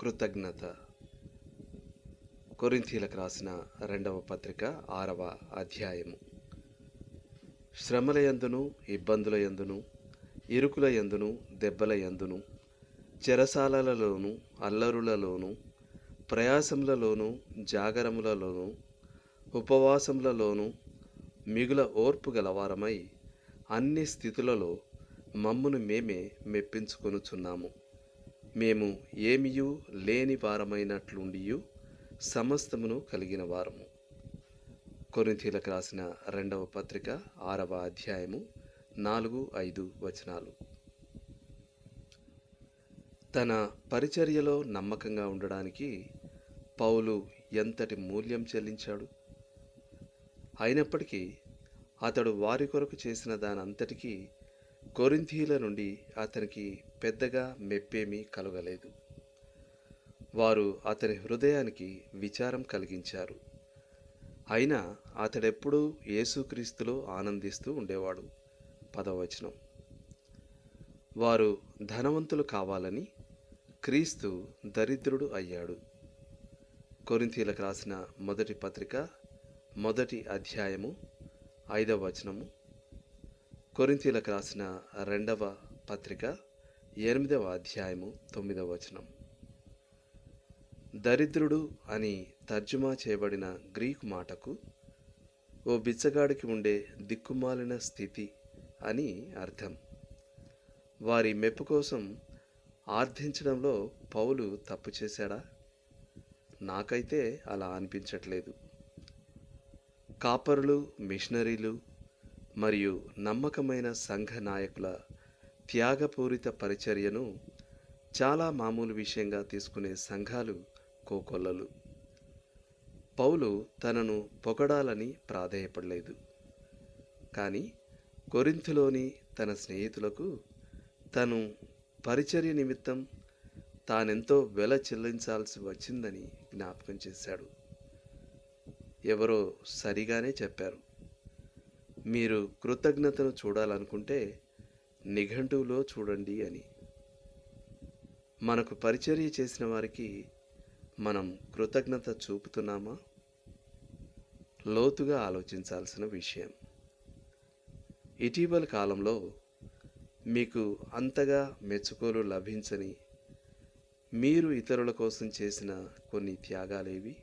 కృతజ్ఞత. కొరింథీలకు రాసిన 2వ పత్రిక 6వ అధ్యాయము. శ్రమల యందును, ఇబ్బందుల యందును, ఇరుకుల యందును, దెబ్బల యందును, చెరసాలలలోను, అల్లరులలోను, ప్రయాసములలోను, జాగరములలోను, ఉపవాసములలోను మిగుల ఓర్పు గలవారమై అన్ని స్థితులలో మమ్మును మేమే మెప్పించుకొనుచున్నాము. మేము ఏమియూ లేని వారమైనట్లుండియు సమస్తమును కలిగిన వారము. కొరింథీలకు రాసిన 2వ పత్రిక 6వ అధ్యాయము 4-5 వచనాలు. తన పరిచర్యలో నమ్మకంగా ఉండడానికి పౌలు ఎంతటి మూల్యం చెల్లించాడు. అయినప్పటికీ అతడు వారి కొరకు చేసిన దానంతటికీ కొరింథీల నుండి అతనికి పెద్దగా మెప్పేమీ కలుగలేదు. వారు అతని హృదయానికి విచారం కలిగించారు. అయినా అతడెప్పుడూ యేసుక్రీస్తులో ఆనందిస్తూ ఉండేవాడు. 10వ వచనం. వారు ధనవంతులు కావాలని క్రీస్తు దరిద్రుడు అయ్యాడు. కొరింథీలకు రాసిన మొదటి పత్రిక 1వ అధ్యాయము 5వ వచనము. కొరింథీలకు రాసిన 2వ పత్రిక 8వ అధ్యాయము 9వ వచనం. దరిద్రుడు అని తర్జుమా చేయబడిన గ్రీకు మాటకు ఓ బిచ్చగాడికి ఉండే దిక్కుమాలిన స్థితి అని అర్థం. వారి మెప్పు కోసం ఆర్థించడంలో పౌలు తప్పు చేశాడా? నాకైతే అలా అనిపించట్లేదు. కాపరులు, మిషనరీలు మరియు నమ్మకమైన సంఘ నాయకుల త్యాగపూరిత పరిచర్యను చాలా మామూలు విషయంగా తీసుకునే సంఘాలు కోకొల్లలు. పౌలు తనను పొగడాలని ప్రాధేయపడలేదు. కానీ కొరింథులోని తన స్నేహితులకు తను పరిచర్య నిమిత్తం తానెంతో వెల చెల్లించాల్సి వచ్చిందని జ్ఞాపకం చేశాడు. ఎవరో సరిగానే చెప్పారు, మీరు కృతజ్ఞతను చూడాలనుకుంటే నిఘంటువులో చూడండి అని. మనకు పరిచర్య చేసిన వారికి మనం కృతజ్ఞత చూపుతున్నామా? లోతుగా ఆలోచించాల్సిన విషయం. ఇటీవల కాలంలో మీకు అంతగా మెచ్చుకోలు లభించని మీరు ఇతరుల కోసం చేసిన కొన్ని త్యాగాలేవి?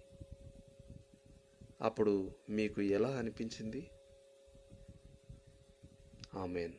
అప్పుడు మీకు ఎలా అనిపించింది? ఆమేన్.